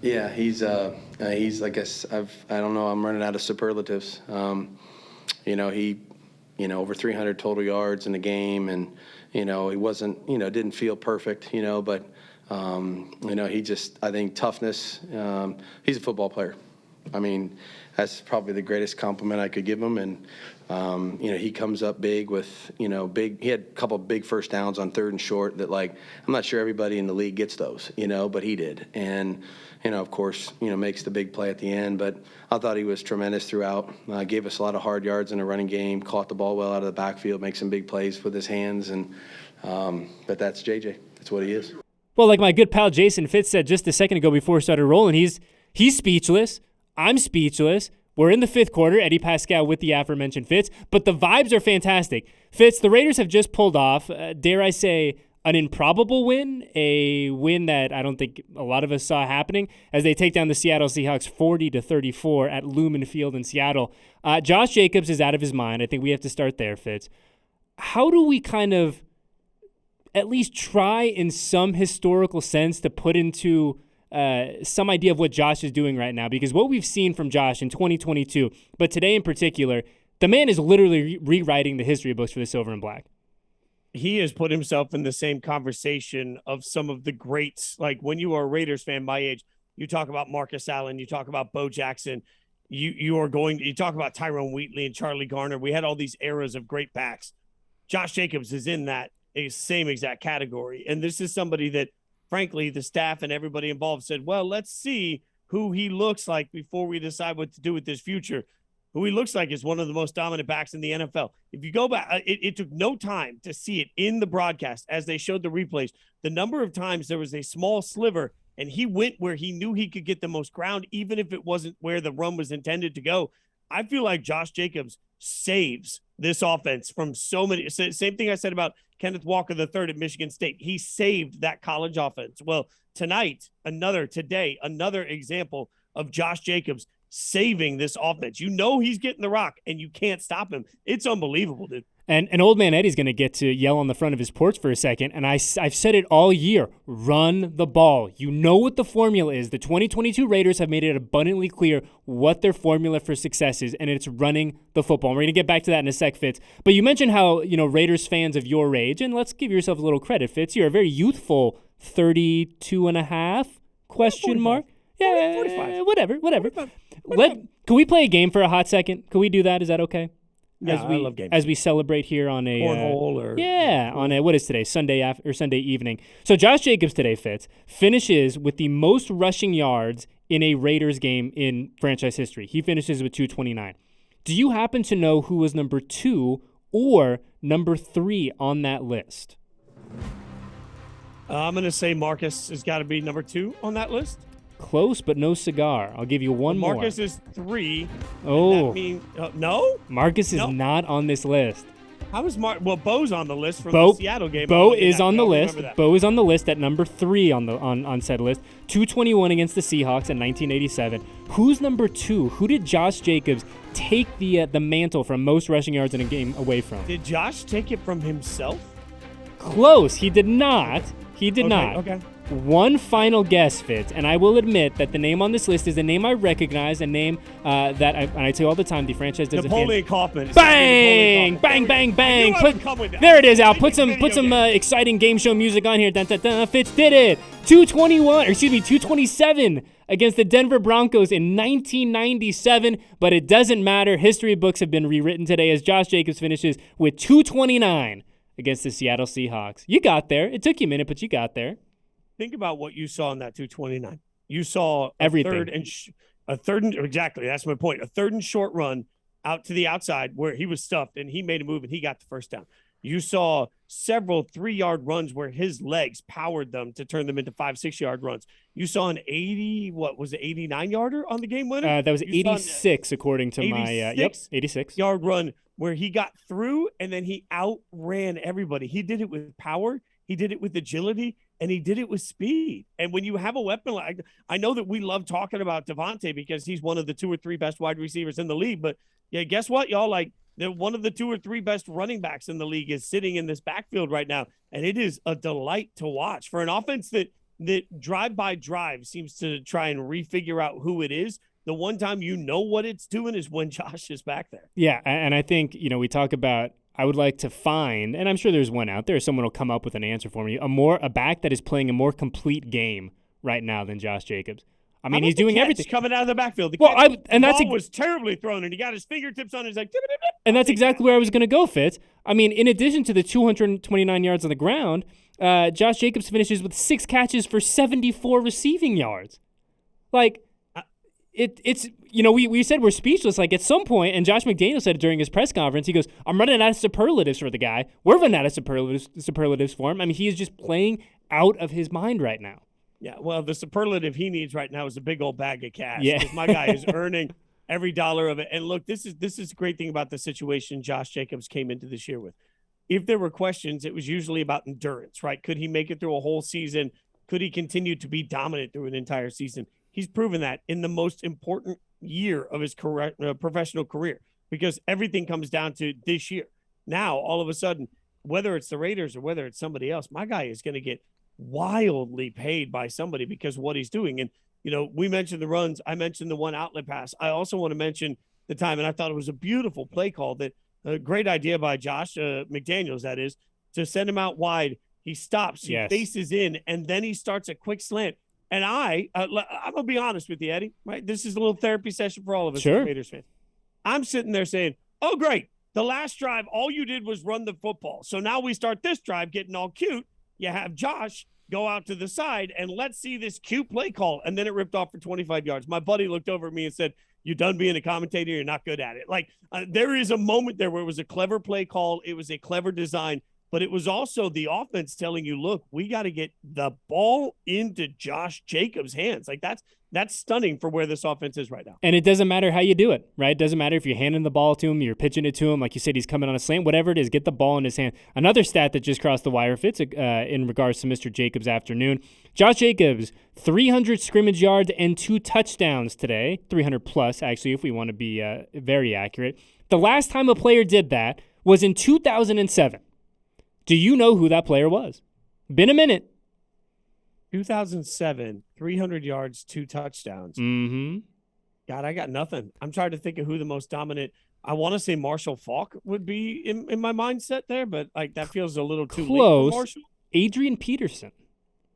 Yeah, he's like I don't know, I'm running out of superlatives. He over 300 total yards in the game, and he wasn't didn't feel perfect, but he just, I think, toughness. He's a football player. I mean, that's probably the greatest compliment I could give him. And he comes up big with big. He had a couple of big first downs on 3rd and short that, like, I'm not sure everybody in the league gets those, but he did. And of course, makes the big play at the end. But I thought he was tremendous throughout. Gave us a lot of hard yards in the running game. Caught the ball well out of the backfield. Makes some big plays with his hands. And but that's JJ. That's what he is. Well, like my good pal Jason Fitz said just a second ago before we started rolling, he's speechless. I'm speechless. We're in the 5th quarter, Eddie Paskal with the aforementioned Fitz, but the vibes are fantastic. Fitz, the Raiders have just pulled off, dare I say, an improbable win, a win that I don't think a lot of us saw happening, as they take down the Seattle Seahawks 40-34 at Lumen Field in Seattle. Josh Jacobs is out of his mind. I think we have to start there, Fitz. How do we kind of at least try in some historical sense to put into some idea of what Josh is doing right now? Because what we've seen from Josh in 2022, but today in particular, the man is literally rewriting the history books for the Silver and Black. He has put himself in the same conversation of some of the greats. Like, when you are a Raiders fan my age, you talk about Marcus Allen, you talk about Bo Jackson, you talk about Tyrone Wheatley and Charlie Garner. We had all these eras of great backs. Josh Jacobs is in that same exact category. And this is somebody that, frankly, the staff and everybody involved said, well, let's see who he looks like before we decide what to do with his future. Who he looks like is one of the most dominant backs in the NFL. If you go back, it took no time to see it in the broadcast as they showed the replays. The number of times there was a small sliver and he went where he knew he could get the most ground, even if it wasn't where the run was intended to go. I feel like Josh Jacobs saves this offense from so many. Same thing I said about Kenneth Walker III at Michigan State. He saved that college offense. Well, another example of Josh Jacobs saving this offense. He's getting the rock, and you can't stop him. It's unbelievable, dude. And old man Eddie's going to get to yell on the front of his porch for a second, and I've said it all year. Run the ball. You know what the formula is. The 2022 Raiders have made it abundantly clear what their formula for success is, and it's running the football. And we're going to get back to that in a sec, Fitz. But you mentioned how, Raiders fans of your age, and let's give yourself a little credit, Fitz. You're a very youthful 32 and a half, question 45. mark. Yeah, 45. Whatever. 45. Can we play a game for a hot second? Can we do that? Is that okay? Yeah, I love games. As we celebrate here on a cornhole on a, what is today? Sunday evening. So Josh Jacobs today, Fitz, finishes with the most rushing yards in a Raiders game in franchise history. He finishes with 229. Do you happen to know who was number 2 or number 3 on that list? I'm going to say Marcus has got to be number 2 on that list. Close, but no cigar. I'll give you one more. Marcus is 3. Oh. That mean, no? Marcus is not on this list. How is Well, Bo's on the list from the Seattle game. Bo is on the list. Bo is on the list at number 3 on said list. 221 against the Seahawks in 1987. Who's number 2? Who did Josh Jacobs take the mantle from most rushing yards in a game away from? Did Josh take it from himself? Close. He did not. He did not. Okay. One final guess, Fitz, and I will admit that the name on this list is a name I recognize, a name that I tell you all the time, the franchise does Napoleon Kaufman. Bang! Bang, bang, bang! There it is, Al. Put some exciting game show music on here. Dun, dun, dun. Fitz did it. 227 against the Denver Broncos in 1997, but it doesn't matter. History books have been rewritten today as Josh Jacobs finishes with 229 against the Seattle Seahawks. You got there. It took you a minute, but you got there. Think about what you saw in that 229. You saw everything. Exactly. That's my point. A 3rd and short run out to the outside where he was stuffed and he made a move and he got the first down. You saw several 3-yard runs where his legs powered them to turn them into 5-6-yard runs. You saw an 89-yarder on the game winner? That was 86 according to 86 yard run where he got through and then he outran everybody. He did it with power. He did it with agility, and he did it with speed. And when you have a weapon like, I know that we love talking about Devontae because he's one of the 2 or 3 best wide receivers in the league. But yeah, guess what, y'all? Like, one of the 2 or 3 best running backs in the league is sitting in this backfield right now, and it is a delight to watch for an offense that that drive by drive seems to try and refigure out who it is. The one time you know what it's doing is when Josh is back there. Yeah, and I think, we talk about, I would like to find, and I'm sure there's one out there, someone will come up with an answer for me, a back that is playing a more complete game right now than Josh Jacobs. I mean, he's doing everything. Coming out of the backfield. The ball was terribly thrown, and he got his fingertips on it. He's like, and that's exactly where I was going to go, Fitz. I mean, in addition to the 229 yards on the ground, Josh Jacobs finishes with 6 catches for 74 receiving yards. Like, it's we said we're speechless. Like, at some point, and Josh McDaniels said it during his press conference, he goes, I'm running out of superlatives for the guy. We're running out of superlatives for him. I mean, he is just playing out of his mind right now. Yeah, well, the superlative he needs right now is a big old bag of cash. Yeah. Because my guy is earning every dollar of it. And look, this is a great thing about the situation Josh Jacobs came into this year with. If there were questions, it was usually about endurance, right? Could he make it through a whole season? Could he continue to be dominant through an entire season? He's proven that in the most important year of his professional career, because everything comes down to this year. Now, all of a sudden, whether it's the Raiders or whether it's somebody else, my guy is going to get wildly paid by somebody because of what he's doing. And, we mentioned the runs. I mentioned the one outlet pass. I also want to mention the time, and I thought it was a beautiful play call, that a great idea by Josh McDaniels, that is, to send him out wide. He stops, he faces in, and then he starts a quick slant. And I'm going to be honest with you, Eddie, right? This is a little therapy session for all of us as Raiders fans. I'm sitting there saying, oh, great. The last drive, all you did was run the football. So now we start this drive getting all cute. You have Josh go out to the side, and let's see this cute play call. And then it ripped off for 25 yards. My buddy looked over at me and said, you done being a commentator? You're not good at it. Like, there is a moment there where it was a clever play call. It was a clever design. But it was also the offense telling you, look, we got to get the ball into Josh Jacobs' hands. Like, that's stunning for where this offense is right now. And it doesn't matter how you do it, right? It doesn't matter if you're handing the ball to him, you're pitching it to him. Like you said, he's coming on a slant, whatever it is, get the ball in his hand. Another stat that just crossed the wire, Fitz, in regards to Mr. Jacobs' afternoon. Josh Jacobs, 300 scrimmage yards and 2 touchdowns today. 300 plus, actually, if we want to be very accurate. The last time a player did that was in 2007. Do you know who that player was? Been a minute. 2007, 300 yards, 2 touchdowns. Mm-hmm. God, I got nothing. I'm trying to think of who the most dominant. I want to say Marshall Faulk would be in my mindset there, but like that feels a little too late for Marshall. Adrian Peterson.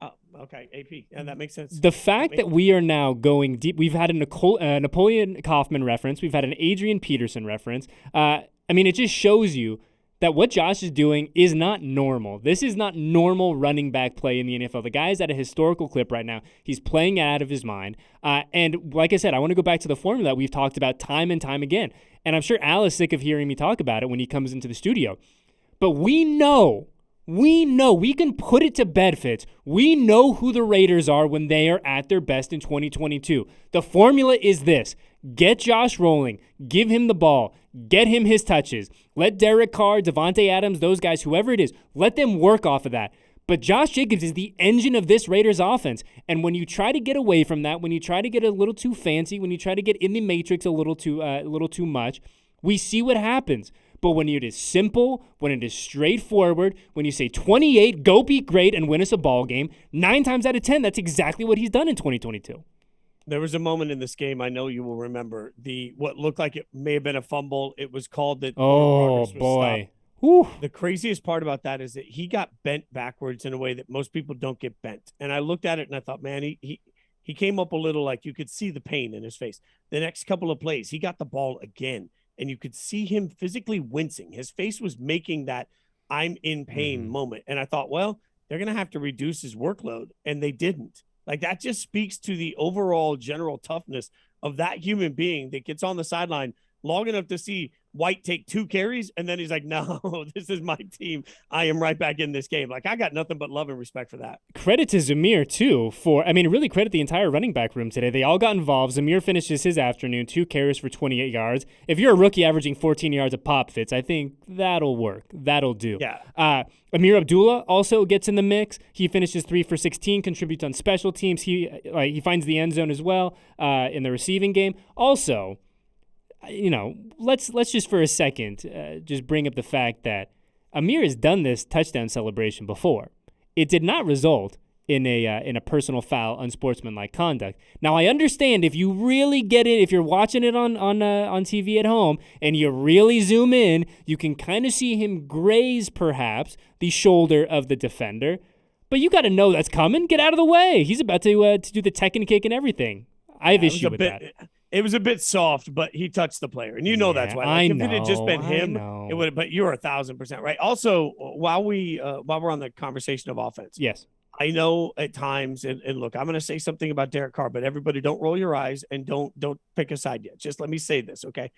Oh, okay, AP, and that makes sense. The fact that we are now going deep, we've had a Napoleon Kaufman reference, we've had an Adrian Peterson reference. It just shows you that what Josh is doing is not normal. This is not normal running back play in the NFL. The guy is at a historical clip right now. He's playing out of his mind. And like I said, I want to go back to the formula that we've talked about time and time again. And I'm sure Al is sick of hearing me talk about it when he comes into the studio. But we know, we can put it to bed, Fitz. We know who the Raiders are when they are at their best in 2022. The formula is this. Get Josh rolling. Give him the ball. Get him his touches. Let Derek Carr, Devontae Adams, those guys, whoever it is, let them work off of that. But Josh Jacobs is the engine of this Raiders offense. And when you try to get away from that, when you try to get a little too fancy, when you try to get in the matrix a little too much, we see what happens. But when it is simple, when it is straightforward, when you say 28, go be great and win us a ball game, 9 times out of 10, that's exactly what he's done in 2022. There was a moment in this game, I know you will remember, what looked like it may have been a fumble. It was called that. Oh, boy. The craziest part about that is that he got bent backwards in a way that most people don't get bent. And I looked at it and I thought, man, he came up a little, like you could see the pain in his face. The next couple of plays, he got the ball again, and you could see him physically wincing. His face was making that I'm in pain moment. And I thought, well, they're going to have to reduce his workload, and they didn't. Like, that just speaks to the overall general toughness of that human being that gets on the sideline long enough to see White take 2 carries, and then he's like, no, this is my team. I am right back in this game. Like, I got nothing but love and respect for that. Credit to Zamir, too, really credit the entire running back room today. They all got involved. Zamir finishes his afternoon, 2 carries for 28 yards. If you're a rookie averaging 14 yards a pop, Fitz, I think that'll work. That'll do. Yeah. Amir Abdullah also gets in the mix. He finishes 3 for 16, contributes on special teams. He finds the end zone as well in the receiving game. Also, let's just for a second just bring up the fact that Amir has done this touchdown celebration before. It did not result in a personal foul, unsportsmanlike conduct. Now, I understand if you really get it, if you're watching it on TV at home and you really zoom in, you can kind of see him graze perhaps the shoulder of the defender. But you got to know that's coming. Get out of the way. He's about to do the Tekken kick and everything. I have issue with that. It was a bit soft, but he touched the player, and that's why. Like, if it had just been him, it would. But you're 1,000% right. Also, while we're on the conversation of offense, yes, I know at times, and look, I'm going to say something about Derek Carr, but everybody don't roll your eyes and don't pick a side yet. Just let me say this, okay?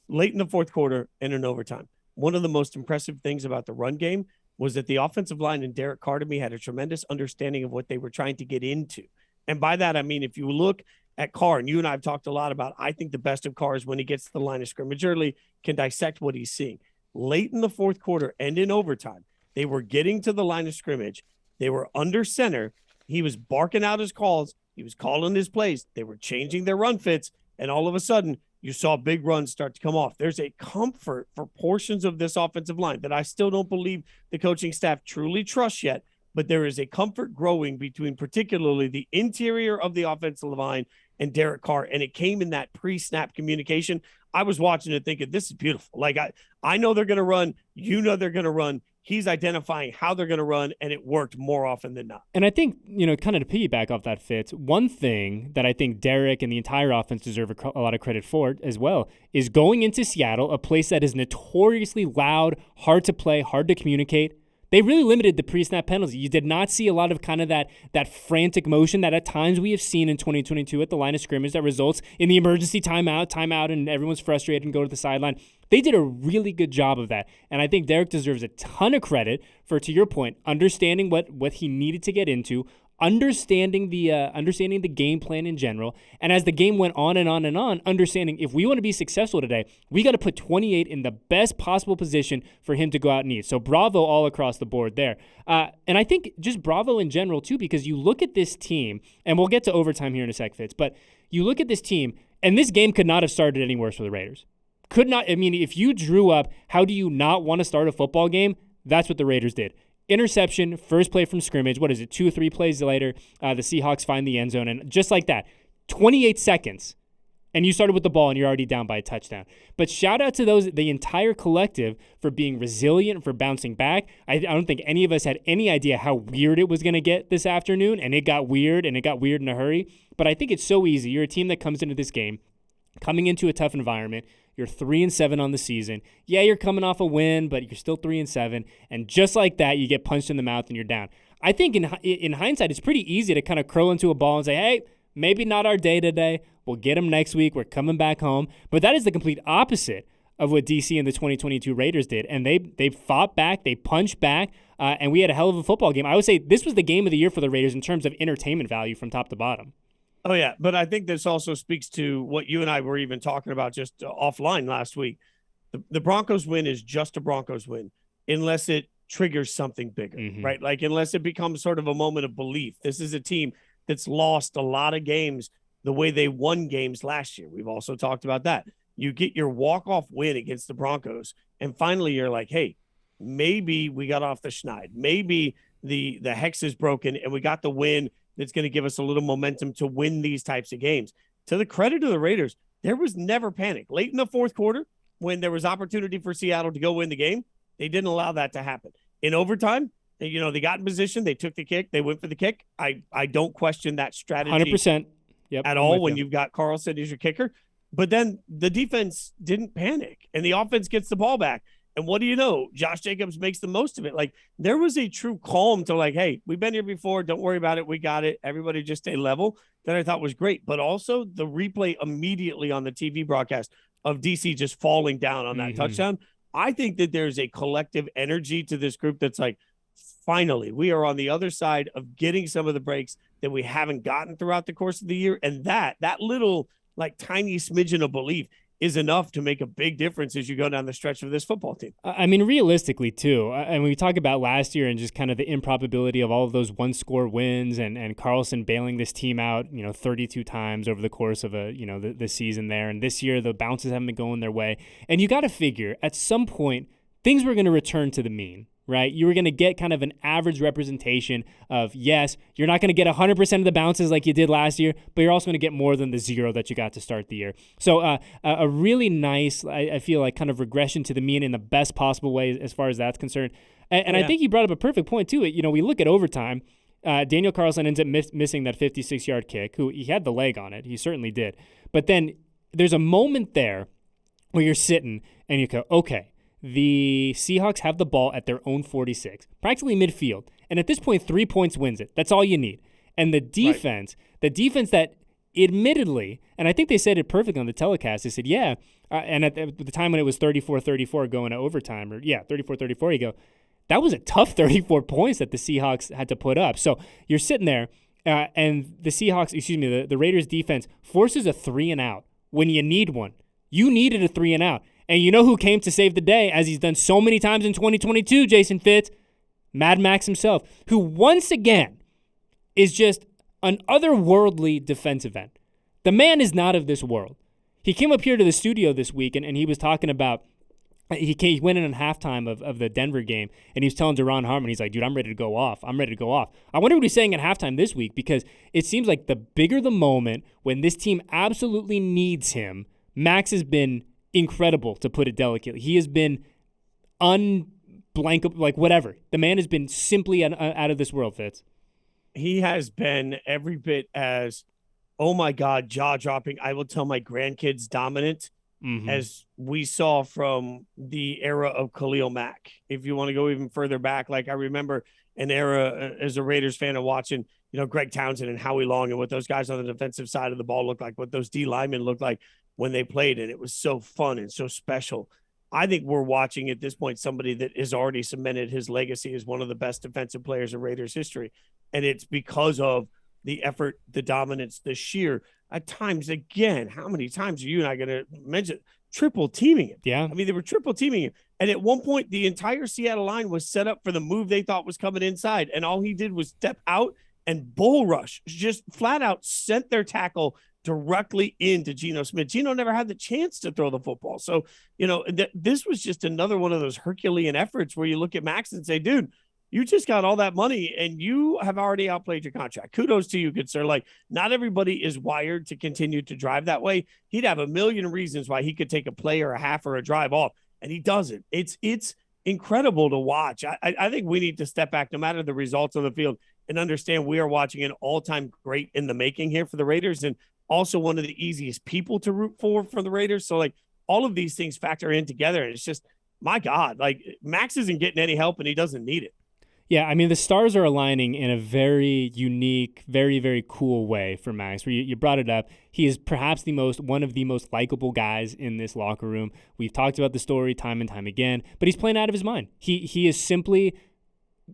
Late in the fourth quarter and in overtime, one of the most impressive things about the run game was that the offensive line and Derek Carr, to me, had a tremendous understanding of what they were trying to get into. And by that, I mean, if you look at Carr, and you and I have talked a lot about, I think the best of Carr is when he gets to the line of scrimmage early, can dissect what he's seeing. Late in the fourth quarter and in overtime, they were getting to the line of scrimmage. They were under center. He was barking out his calls. He was calling his plays. They were changing their run fits. And all of a sudden, you saw big runs start to come off. There's a comfort for portions of this offensive line that I still don't believe the coaching staff truly trusts yet. But there is a comfort growing between particularly the interior of the offensive line and Derek Carr. And it came in that pre-snap communication. I was watching it thinking, this is beautiful. Like, I know they're going to run. You know they're going to run. He's identifying how they're going to run, and it worked more often than not. And I think, kind of to piggyback off that, Fitz, one thing that I think Derek and the entire offense deserve a lot of credit for as well is going into Seattle, a place that is notoriously loud, hard to play, hard to communicate. They really limited the pre-snap penalty. You did not see a lot of kind of that frantic motion that at times we have seen in 2022 at the line of scrimmage that results in the emergency timeout, and everyone's frustrated and go to the sideline. They did a really good job of that. And I think Derek deserves a ton of credit for, to your point, understanding what he needed to get into, understanding the game plan in general, and as the game went on and on and on, understanding if we want to be successful today, we got to put 28 in the best possible position for him to go out and eat. So bravo all across the board there. And I think just bravo in general too, because you look at this team, and we'll get to overtime here in a sec, Fitz, but you look at this team, and this game could not have started any worse for the Raiders. Could not. I mean, if you drew up, how do you not want to start a football game? That's what the Raiders did. Interception, first play from scrimmage. What is it? 2 or 3 plays later, the Seahawks find the end zone. And just like that, 28 seconds, and you started with the ball and you're already down by a touchdown. But shout out to the entire collective for being resilient, for bouncing back. I don't think any of us had any idea how weird it was going to get this afternoon, and it got weird, and it got weird in a hurry. But I think it's so easy. You're a team that comes into this game, coming into a tough environment. You're 3-7 on the season. Yeah, you're coming off a win, but you're still 3-7. And just like that, you get punched in the mouth and you're down. I think in hindsight, it's pretty easy to kind of curl into a ball and say, hey, maybe not our day today. We'll get them next week. We're coming back home. But that is the complete opposite of what DC and the 2022 Raiders did. And they fought back. They punched back. And we had a hell of a football game. I would say this was the game of the year for the Raiders in terms of entertainment value from top to bottom. Oh, yeah. But I think this also speaks to what you and I were even talking about just offline last week. The Broncos win is just a Broncos win unless it triggers something bigger, right? Like unless it becomes sort of a moment of belief. This is a team that's lost a lot of games the way they won games last year. We've also talked about that. You get your walk-off win against the Broncos, and finally you're like, hey, maybe we got off the schneid. Maybe the hex is broken and we got the win that's going to give us a little momentum to win these types of games. To the credit of the Raiders, there was never panic. Late in the fourth quarter, when there was opportunity for Seattle to go win the game, they didn't allow that to happen. In overtime, they got in position. They took the kick. They went for the kick. I don't question that strategy 100%. Yep, at all when you've got Carlson as your kicker. But then the defense didn't panic, and the offense gets the ball back. And what do you know? Josh Jacobs makes the most of it. Like, there was a true calm to like, hey, we've been here before. Don't worry about it. We got it. Everybody just stay level. That I thought was great. But also the replay immediately on the TV broadcast of DC just falling down on that touchdown. I think that there's a collective energy to this group that's like, finally, we are on the other side of getting some of the breaks that we haven't gotten throughout the course of the year. And that little like tiny smidgen of belief is enough to make a big difference as you go down the stretch of this football team. I mean, realistically, too, and we talk about last year and just kind of the improbability of all of those one-score wins and Carlson bailing this team out, 32 times over the course of the season there. And this year, the bounces haven't been going their way. And you got to figure, at some point, things were going to return to the mean, right? You were going to get kind of an average representation of, yes, you're not going to get 100% of the bounces like you did last year, but you're also going to get more than the 0 that you got to start the year. So a really nice, I feel like, kind of regression to the mean in the best possible way as far as that's concerned. And I think you brought up a perfect point, too. You know, we look at overtime. Daniel Carlson ends up missing that 56-yard kick. He had the leg on it. He certainly did. But then there's a moment there where you're sitting and you go, okay, the Seahawks have the ball at their own 46, practically midfield. And at this point, 3 points wins it. That's all you need. And the defense that admittedly, and I think they said it perfectly on the telecast, they said, yeah, and at the time when it was 34-34 going to overtime, 34-34, you go, that was a tough 34 points that the Seahawks had to put up. So you're sitting there, and the Raiders defense forces a 3-and-out when you need one. You needed a 3-and-out. And you know who came to save the day, as he's done so many times in 2022, Jason Fitz? Mad Max himself, who once again is just an otherworldly defensive end. The man is not of this world. He came up here to the studio this week, and he was talking about, he went in halftime of the Denver game, and he was telling Deron Harmon, he's like, dude, I'm ready to go off. I wonder what he's saying at halftime this week, because it seems like the bigger the moment when this team absolutely needs him, Max has been incredible, to put it delicately. He has been whatever. The man has been simply out of this world, Fitz. He has been every bit as, oh my God, jaw-dropping, I will tell my grandkids dominant, as we saw from the era of Khalil Mack. If you want to go even further back, like I remember an era as a Raiders fan of watching, Greg Townsend and Howie Long and what those guys on the defensive side of the ball looked like, what those D linemen looked like when they played, and it was so fun and so special. I think we're watching at this point somebody that has already cemented his legacy as one of the best defensive players in Raiders history. And it's because of the effort, the dominance, the sheer, at times, again, how many times are you and I going to mention triple teaming him? Yeah. I mean, they were triple teaming him. And at one point, the entire Seattle line was set up for the move they thought was coming inside. And all he did was step out and bull rush, just flat out sent their tackle directly into Geno Smith. Geno never had the chance to throw the football. So, this was just another one of those Herculean efforts where you look at Max and say, dude, you just got all that money and you have already outplayed your contract. Kudos to you, good sir. Like, not everybody is wired to continue to drive that way. He'd have a million reasons why he could take a play or a half or a drive off, and he doesn't. It's incredible to watch. I think we need to step back, no matter the results on the field, and understand we are watching an all-time great in the making here for the Raiders, and also one of the easiest people to root for the Raiders. So, like, all of these things factor in together, and it's just, my God, like, Max isn't getting any help, and he doesn't need it. Yeah, I mean, the stars are aligning in a very unique, very, very cool way for Max. Where you brought it up. He is perhaps one of the most likable guys in this locker room. We've talked about the story time and time again, but he's playing out of his mind. He is simply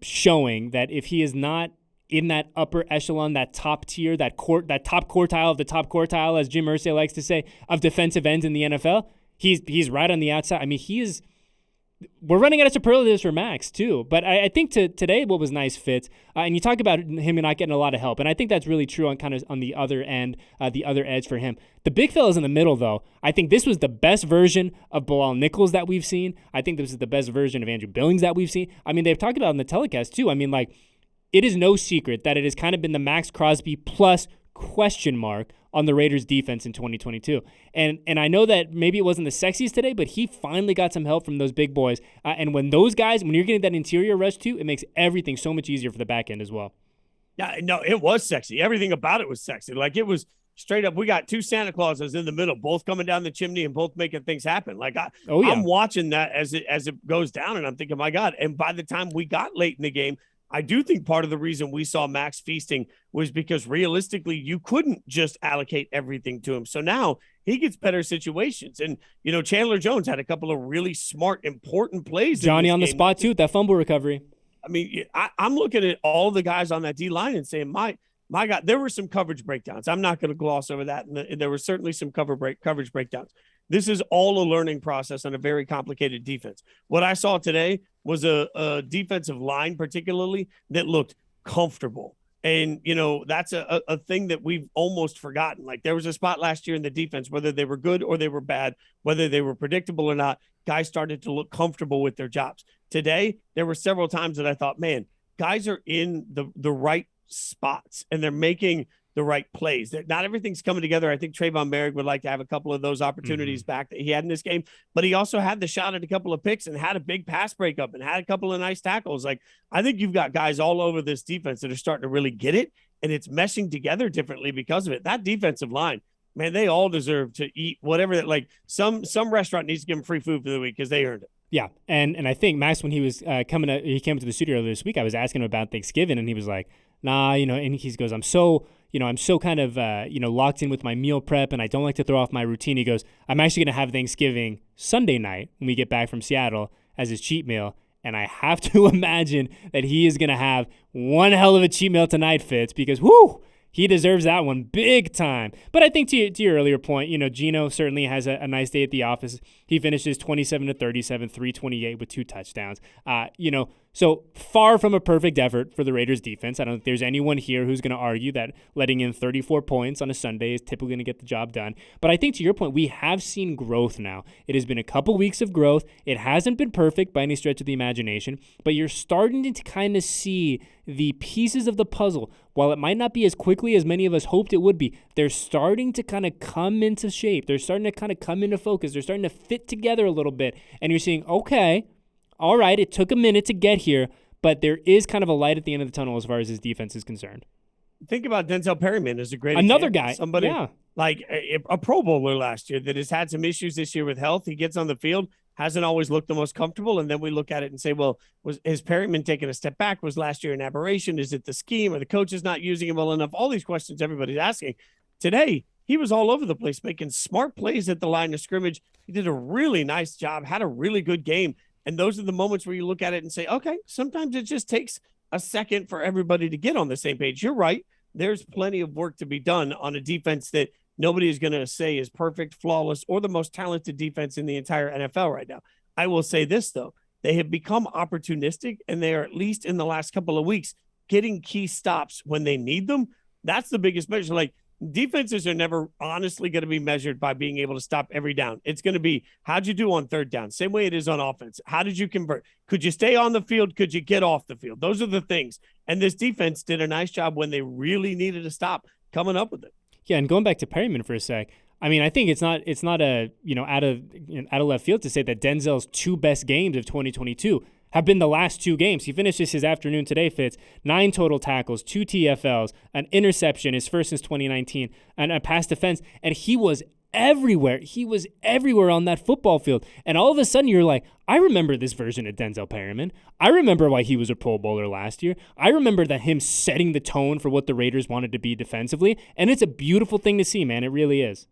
showing that if he is not in that upper echelon, that top tier, that top quartile of the top quartile, as Jim Irsay likes to say, of defensive ends in the NFL, he's right on the outside. I mean, we're running out of superlatives for Max, too. But I think today what was nice, Fitz, and you talk about him not getting a lot of help, and I think that's really true on the other end, the other edge for him. The big fellas in the middle, though, I think this was the best version of Bilal Nichols that we've seen. I think this is the best version of Andrew Billings that we've seen. I mean, they've talked about it in the telecast, too. I mean, like, it is no secret that it has kind of been the Maxx Crosby plus question mark on the Raiders defense in 2022. And I know that maybe it wasn't the sexiest today, but he finally got some help from those big boys. And when those guys, when you're getting that interior rush too, it makes everything so much easier for the back end as well. Yeah, no, it was sexy. Everything about it was sexy. Like, it was straight up. We got two Santa Clauses in the middle, both coming down the chimney and both making things happen. Like, I'm watching that as it goes down, and I'm thinking, my God. And by the time we got late in the game, I do think part of the reason we saw Max feasting was because realistically you couldn't just allocate everything to him. So now he gets better situations. And, Chandler Jones had a couple of really smart, important plays. Johnny on the spot too, that fumble recovery. I mean, I'm looking at all the guys on that D line and saying, my God, there were some coverage breakdowns. I'm not going to gloss over that. And there were certainly some coverage breakdowns. This is all a learning process on a very complicated defense. What I saw today was a defensive line particularly that looked comfortable And, that's a thing that we've almost forgotten. Like there was a spot last year in the defense, whether they were good or they were bad, whether they were predictable or not, guys started to look comfortable with their jobs. Today, there were several times that I thought, man, guys are in the right spots and they're making the right plays. Not everything's coming together. I think Trayvon Merrick would like to have a couple of those opportunities back that he had in this game, but he also had the shot at a couple of picks and had a big pass breakup and had a couple of nice tackles. Like, I think you've got guys all over this defense that are starting to really get it, and it's meshing together differently because of it. That defensive line, man, they all deserve to eat whatever that, like some restaurant needs to give them free food for the week because they earned it. Yeah, and I think Max, when he was he came to the studio this week, I was asking him about Thanksgiving, and he was like, nah, and he goes, I'm so kind of, locked in with my meal prep, and I don't like to throw off my routine. He goes, I'm actually going to have Thanksgiving Sunday night when we get back from Seattle as his cheat meal, and I have to imagine that he is going to have one hell of a cheat meal tonight, Fitz, because, whoo, he deserves that one big time. But I think to your earlier point, Geno certainly has a nice day at the office. He finishes 27-37, 328 with 2 touchdowns. So far from a perfect effort for the Raiders defense. I don't think there's anyone here who's going to argue that letting in 34 points on a Sunday is typically going to get the job done. But I think to your point, we have seen growth now. It has been a couple weeks of growth. It hasn't been perfect by any stretch of the imagination, but you're starting to kind of see the pieces of the puzzle. While it might not be as quickly as many of us hoped it would be, they're starting to kind of come into shape. They're starting to kind of come into focus. They're starting to fit together a little bit. And you're seeing, okay, all right, it took a minute to get here, but there is kind of a light at the end of the tunnel as far as his defense is concerned. Think about Denzel Perryman as a great another example. Guy. Somebody yeah. like a Pro Bowler last year that has had some issues this year with health. He gets on the field, hasn't always looked the most comfortable, and then we look at it and say, well, is Perryman taking a step back? Was last year an aberration? Is it the scheme? Or the coach is not using him well enough? All these questions everybody's asking. Today, he was all over the place, making smart plays at the line of scrimmage. He did a really nice job, had a really good game. And those are the moments where you look at it and say, okay, sometimes it just takes a second for everybody to get on the same page. You're right. There's plenty of work to be done on a defense that nobody is going to say is perfect, flawless, or the most talented defense in the entire NFL right now. I will say this, though. They have become opportunistic, and they are, at least in the last couple of weeks, getting key stops when they need them. That's the biggest measure. Like, defenses are never honestly going to be measured by being able to stop every down. It's going to be, how'd you do on third down? Same way it is on offense. How did you convert? Could you stay on the field? Could you get off the field? Those are the things. And this defense did a nice job when they really needed to stop coming up with it. Yeah, and going back to Perryman for a sec, I mean, I think it's not a out of left field to say that Denzel's 2 best games of 2022 have been the last 2 games. He finishes his afternoon today, Fitz, 9 total tackles, 2 TFLs, an interception, his first since 2019, and a pass defense, and he was everywhere. He was everywhere on that football field. And all of a sudden you're like, I remember this version of Denzel Perryman. I remember why he was a Pro Bowler last year. I remember that him setting the tone for what the Raiders wanted to be defensively, and it's a beautiful thing to see, man. It really is.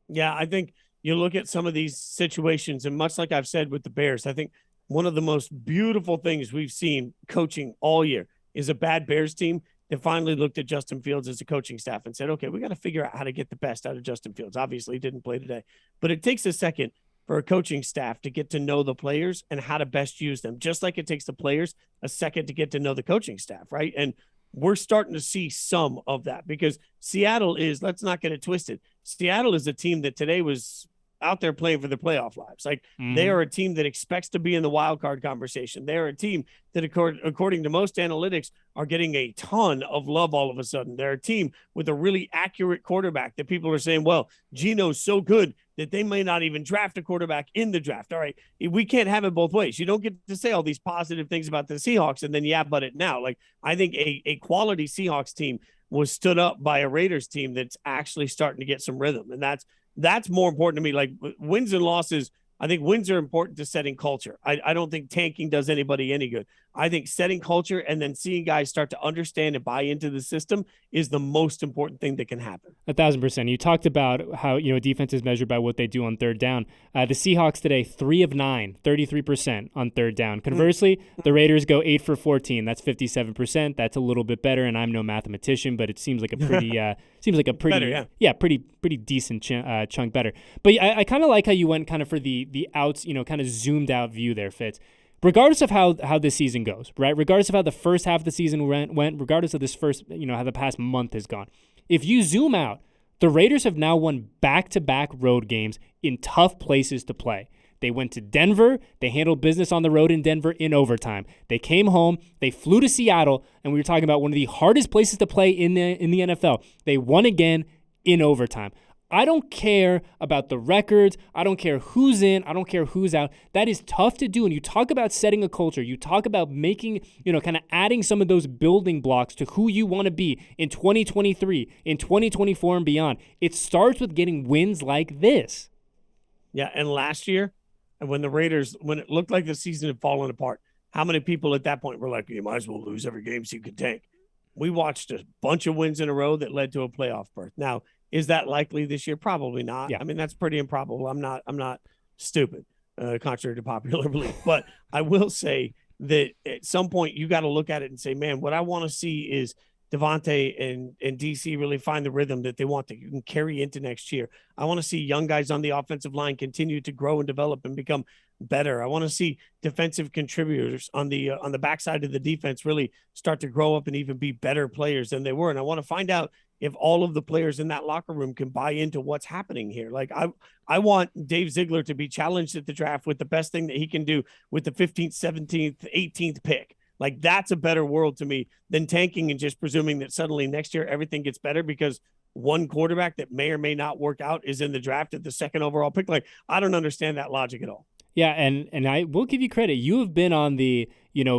Yeah, I think you look at some of these situations, and much like I've said with the Bears, I think one of the most beautiful things we've seen coaching all year is a bad Bears team that finally looked at Justin Fields as a coaching staff and said, okay, we got to figure out how to get the best out of Justin Fields. Obviously, he didn't play today, but it takes a second for a coaching staff to get to know the players and how to best use them, just like it takes the players a second to get to know the coaching staff, right? And we're starting to see some of that because Seattle is, let's not get it twisted, Seattle is a team that today was out there playing for their playoff lives. Like they are a team that expects to be in the wild card conversation. They're a team that, according to most analytics, are getting a ton of love all of a sudden. They're a team with a really accurate quarterback that people are saying, well, Geno's so good that they may not even draft a quarterback in the draft. All right, we can't have it both ways. You don't get to say all these positive things about the Seahawks and then but it now. Like, I think a quality Seahawks team was stood up by a Raiders team that's actually starting to get some rhythm, and that's more important to me. Like, wins and losses, I think wins are important to setting culture. I don't think tanking does anybody any good. I think setting culture and then seeing guys start to understand and buy into the system is the most important thing that can happen. 1,000%. You talked about how, defense is measured by what they do on third down. The Seahawks today, 3 of 9, 33% on third down. Conversely, the Raiders go 8 for 14. That's 57%. That's a little bit better, and I'm no mathematician, but it seems like a pretty better, pretty decent chunk better. But I kind of like how you went kind of for the outs, kind of zoomed out view there, Fitz. regardless of how this season goes, right? Regardless of how the first half of the season went, regardless of this first, how the past month has gone. If you zoom out, the Raiders have now won back-to-back road games in tough places to play. They went to Denver. They handled business on the road in Denver in overtime. They came home. They flew to Seattle, and we were talking about one of the hardest places to play in the NFL. They won again in overtime. I don't care about the records. I don't care who's in. I don't care who's out. That is tough to do. And you talk about setting a culture. You talk about making, kind of adding some of those building blocks to who you want to be in 2023, in 2024 and beyond. It starts with getting wins like this. Yeah, and last year, when the Raiders, when it looked like the season had fallen apart, how many people at that point were like, you might as well lose every game so you can tank? We watched a bunch of wins in a row that led to a playoff berth. Now, is that likely this year? Probably not. Yeah. I mean, that's pretty improbable. I'm not stupid, contrary to popular belief. But I will say that at some point you got to look at it and say, man, what I want to see is Devontae and DC really find the rhythm that they want to can carry into next year. I want to see young guys on the offensive line continue to grow and develop and become better. I want to see defensive contributors on the backside of the defense really start to grow up and even be better players than they were. And I want to find out if all of the players in that locker room can buy into what's happening here. Like I want Dave Ziegler to be challenged at the draft with the best thing that he can do with the 15th, 17th, 18th pick. Like that's a better world to me than tanking and just presuming that suddenly next year everything gets better because one quarterback that may or may not work out is in the draft at the second overall pick. Like I don't understand that logic at all. Yeah, and I will give you credit. You have been on the,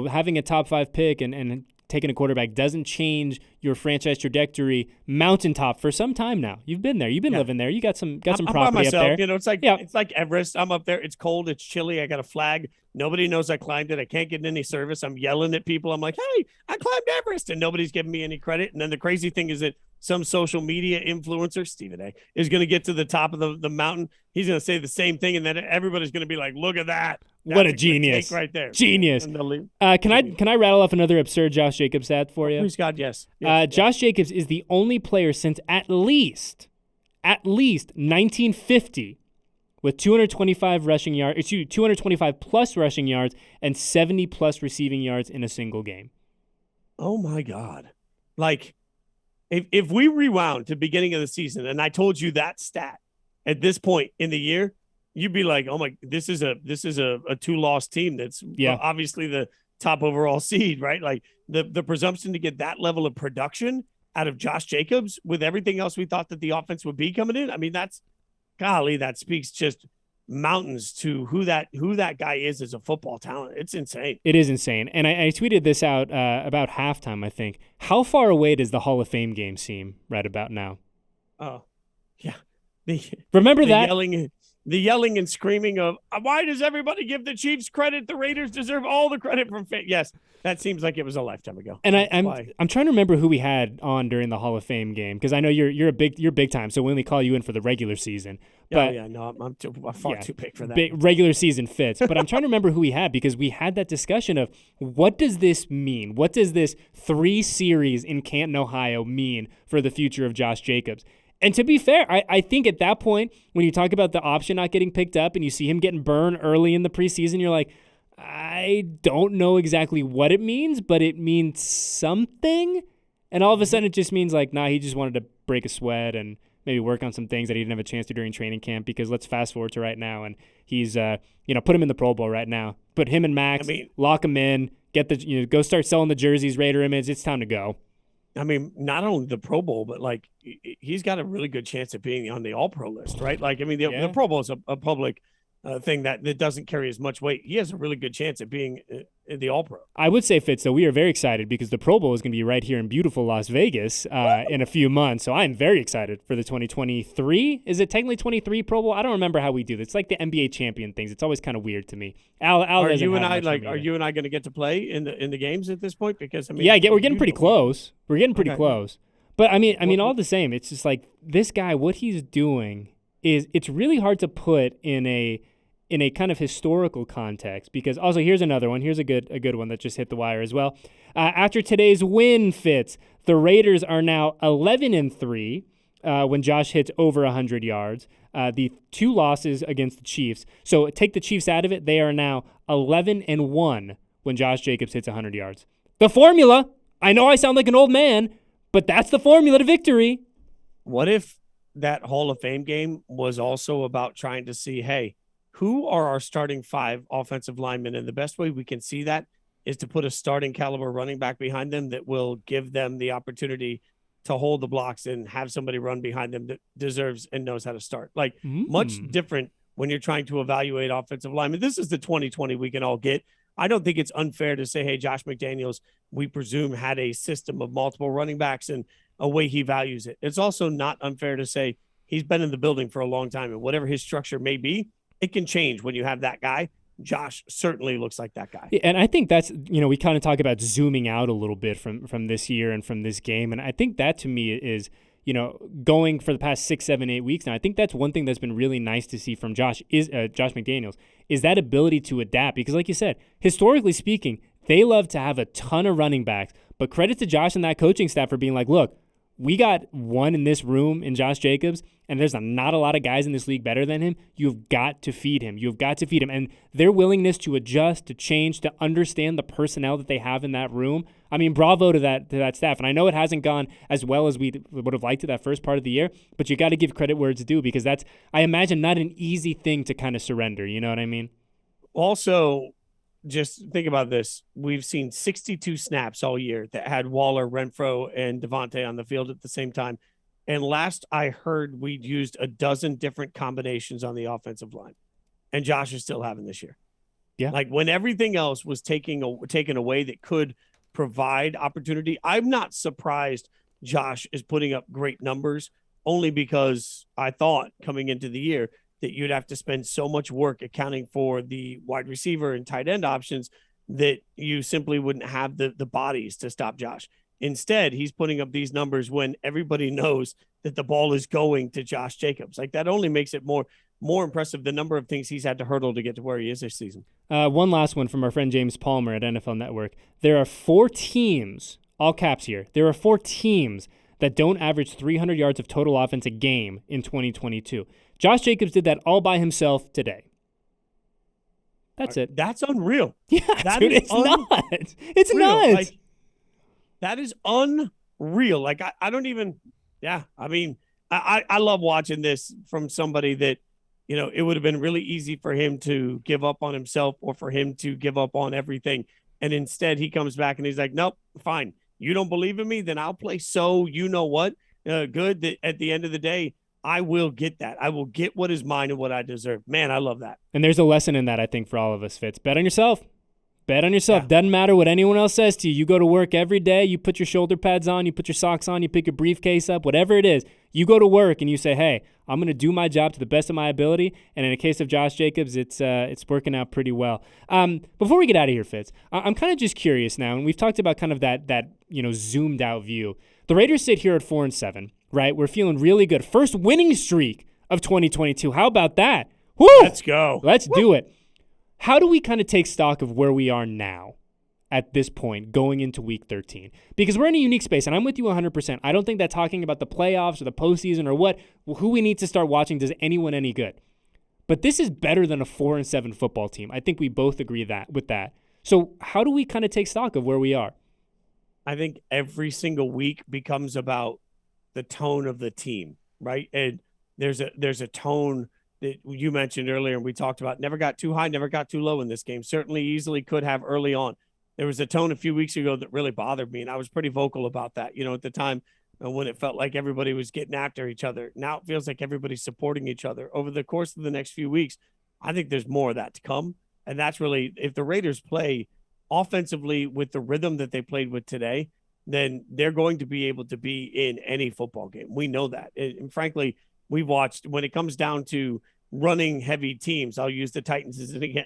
having a top 5 pick and taking a quarterback doesn't change your franchise trajectory mountaintop for some time now. You've been there. You've been living there. You got some I'm property by myself. up there. It's like Everest. I'm up there. It's cold. It's chilly. I got a flag. Nobody knows I climbed it. I can't get any service. I'm yelling at people. I'm like, hey, I climbed Everest, and nobody's giving me any credit. And then the crazy thing is that some social media influencer, Stephen A., is going to get to the top of the mountain. He's going to say the same thing, and then everybody's going to be like, look at that. What a genius. Right there. Genius. Can I rattle off another absurd Josh Jacobs stat for you? Please, God, yes. Josh Jacobs is the only player since at least 1950 with 225 plus rushing yards and 70 plus receiving yards in a single game. Oh my God. Like if we rewound to the beginning of the season and I told you that stat at this point in the year, you'd be like, oh my, this is a 2-loss team. That's obviously the top overall seed, right? Like the presumption to get that level of production out of Josh Jacobs with everything else we thought that the offense would be coming in. I mean, that speaks just mountains to who that guy is as a football talent. It's insane. It is insane. And I tweeted this out about halftime, I think. How far away does the Hall of Fame game seem right about now? Oh, yeah. Remember that? The yelling and screaming of, why does everybody give the Chiefs credit? The Raiders deserve all the credit from fans. Yes, that seems like it was a lifetime ago. And I'm trying to remember who we had on during the Hall of Fame game because I know you're big time. So we only call you in for the regular season. But I'm far too big for that. Big regular season Fitz. But I'm trying to remember who we had because we had that discussion of what does this mean? What does this 3 series in Canton, Ohio mean for the future of Josh Jacobs? And to be fair, I think at that point, when you talk about the option not getting picked up and you see him getting burned early in the preseason, you're like, I don't know exactly what it means, but it means something. And all of a sudden it just means like, he just wanted to break a sweat and maybe work on some things that he didn't have a chance to during training camp because let's fast forward to right now. And he's, put him in the Pro Bowl right now. Put him and Maxx, lock him in, go start selling the jerseys, Raider image. It's time to go. I mean, not only the Pro Bowl, but like he's got a really good chance of being on the All-Pro list, right? Like, I mean, the Pro Bowl is a public thing that doesn't carry as much weight. He has a really good chance of being in the All-Pro. I would say, Fitz, though, we are very excited because the Pro Bowl is going to be right here in beautiful Las Vegas in a few months. So I'm very excited for the 2023. Is it technically 23 Pro Bowl? I don't remember how we do this. It's like the NBA champion things. It's always kind of weird to me. Are you and I going to get to play in the games at this point? Because I mean, we're getting pretty close. We're getting pretty close. But I mean, all the same, it's just like this guy. What he's doing it's really hard to put in a kind of historical context because also here's another one. Here's a good one that just hit the wire as well. After today's win, Fitz, the Raiders are now 11-3 when Josh hits over 100 yards. The 2 losses against the Chiefs. So take the Chiefs out of it. They are now 11-1 when Josh Jacobs hits 100 yards. The formula. I know I sound like an old man, but that's the formula to victory. What if that Hall of Fame game was also about trying to see, hey, who are our starting 5 offensive linemen? And the best way we can see that is to put a starting caliber running back behind them that will give them the opportunity to hold the blocks and have somebody run behind them that deserves and knows how to start. Like much different when you're trying to evaluate offensive linemen. This is the 2020 we can all get. I don't think it's unfair to say, hey, Josh McDaniels, we presume, had a system of multiple running backs and a way he values it. It's also not unfair to say he's been in the building for a long time, and whatever his structure may be, it can change when you have that guy. Josh certainly looks like that guy. And I think that's, we kind of talk about zooming out a little bit from this year and from this game. And I think that to me is, going for the past 6, 7, 8 weeks now, I think that's one thing that's been really nice to see from Josh McDaniels is that ability to adapt. Because like you said, historically speaking, they love to have a ton of running backs. But credit to Josh and that coaching staff for being like, look, we got one in this room in Josh Jacobs, and there's not a lot of guys in this league better than him. You've got to feed him. You've got to feed him. And their willingness to adjust, to change, to understand the personnel that they have in that room. I mean, bravo to that staff. And I know it hasn't gone as well as we would have liked it that first part of the year, but you got to give credit where it's due because that's, I imagine, not an easy thing to kind of surrender. You know what I mean? Also, just think about this. We've seen 62 snaps all year that had Waller, Renfro, and Devontae on the field at the same time. And last I heard, we'd used a dozen different combinations on the offensive line. And Josh is still having this year. Yeah. Like when everything else was taken away that could provide opportunity, I'm not surprised Josh is putting up great numbers only because I thought coming into the year that you'd have to spend so much work accounting for the wide receiver and tight end options that you simply wouldn't have the bodies to stop Josh. Instead, he's putting up these numbers when everybody knows that the ball is going to Josh Jacobs. Like that only makes it more impressive, the number of things he's had to hurdle to get to where he is this season. One last one from our friend James Palmer at NFL Network. There are 4 teams, all caps here, there are 4 teams that don't average 300 yards of total offense a game in 2022. Josh Jacobs did that all by himself today. That's it. That's unreal. Yeah, that dude, it's nuts. It's nuts. Like, that is unreal. Like, I don't even, yeah. I mean, I love watching this from somebody that, it would have been really easy for him to give up on himself or for him to give up on everything. And instead he comes back and he's like, nope, fine. You don't believe in me? Then I'll play good that at the end of the day, I will get that. I will get what is mine and what I deserve. Man, I love that. And there's a lesson in that, I think, for all of us, Fitz. Bet on yourself. Bet on yourself. Yeah. Doesn't matter what anyone else says to you. You go to work every day. You put your shoulder pads on. You put your socks on. You pick your briefcase up. Whatever it is, you go to work and you say, hey, I'm going to do my job to the best of my ability. And in the case of Josh Jacobs, it's working out pretty well. Before we get out of here, Fitz, I'm kind of just curious now, and we've talked about kind of that zoomed out view. The Raiders sit here at 4-7, right? We're feeling really good. First winning streak of 2022. How about that? Woo! Let's go. Let's do it. How do we kind of take stock of where we are now at this point going into week 13? Because we're in a unique space, and I'm with you 100%. I don't think that talking about the playoffs or the postseason or who we need to start watching does anyone any good. But this is better than a 4-7 football team. I think we both agree with that. So how do we kind of take stock of where we are? I think every single week becomes about the tone of the team, right? And there's a tone that you mentioned earlier and we talked about. Never got too high, never got too low in this game. Certainly easily could have early on. There was a tone a few weeks ago that really bothered me, and I was pretty vocal about that, at the time when it felt like everybody was getting after each other. Now it feels like everybody's supporting each other. Over the course of the next few weeks, I think there's more of that to come. And that's really, if the Raiders play offensively with the rhythm that they played with today, then they're going to be able to be in any football game. We know that. And frankly, we watched when it comes down to running heavy teams. I'll use the Titans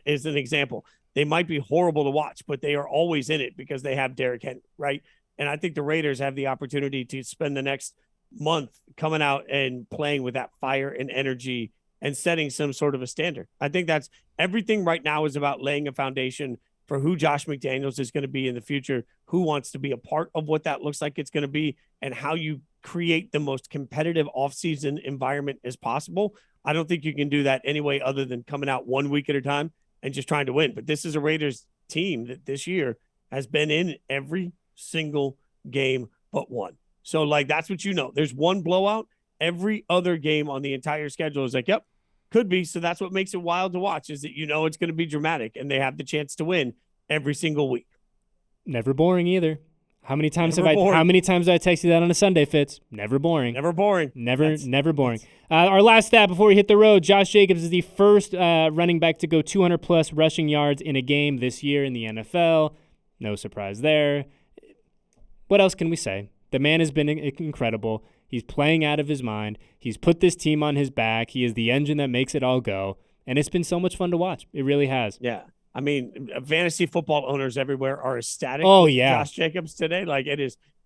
as an example. They might be horrible to watch, but they are always in it because they have Derrick Henry, right? And I think the Raiders have the opportunity to spend the next month coming out and playing with that fire and energy and setting some sort of a standard. I think that's everything right now is about laying a foundation for who Josh McDaniels is going to be in the future, who wants to be a part of what that looks like it's going to be, and how you create the most competitive offseason environment as possible. I don't think you can do that anyway other than coming out 1 week at a time and just trying to win. But this is a Raiders team that this year has been in every single game but one. So, like, that's what you know. There's one blowout. Every other game on the entire schedule is like, yep, could be. So that's what makes it wild to watch, is that you know it's going to be dramatic, and they have the chance to win every single week. Never boring either. How many times Never have boring. How many times have I texted you that on a Sunday, Fitz? Never boring. Never boring. Never boring. Our last stat before we hit the road: Josh Jacobs is the first running back to go 200-plus rushing yards in a game this year in the NFL. No surprise there. What else can we say? The man has been incredible. He's playing out of his mind. He's put this team on his back. He is the engine that makes it all go. And it's been so much fun to watch. It really has. Yeah. I mean, fantasy football owners everywhere are ecstatic. Oh, with yeah. Josh Jacobs today. Like, it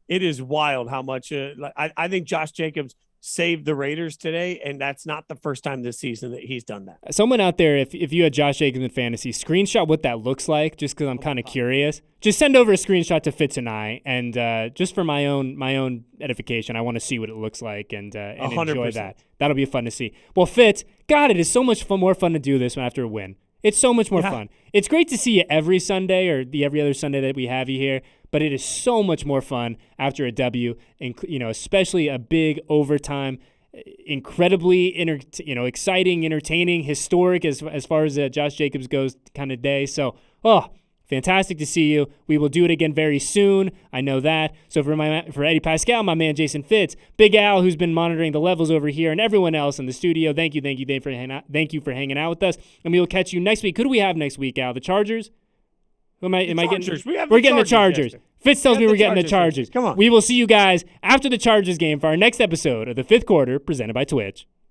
is wild how much. I think Josh Jacobs saved the Raiders today, and that's not the first time this season that he's done that. Someone out there, if you had Josh Jacobs in fantasy, screenshot what that looks like, just because I'm kind of curious. Just send over a screenshot to Fitz and I, and just for my own edification, I want to see what it looks like and enjoy 100%. that. That'll be fun to see. Well, Fitz, God, it is so much more fun to do this after a win. It's so much more fun. It's great to see you every Sunday or every other Sunday that we have you here, but it is so much more fun after a W, and especially a big overtime, incredibly exciting, entertaining, historic as far as Josh Jacobs goes kind of day. So, fantastic to see you. We will do it again very soon. I know that. So for Eddie Paskal, my man Jason Fitz, Big Al, who's been monitoring the levels over here, and everyone else in the studio, thank you for hanging out with us. And we will catch you next week. Who do we have next week, Al? The Chargers? Who am I getting? We're getting the Chargers. Fitz tells me we're getting the Chargers. Come on. We will see you guys after the Chargers game for our next episode of the Fifth Quarter, presented by Twitch.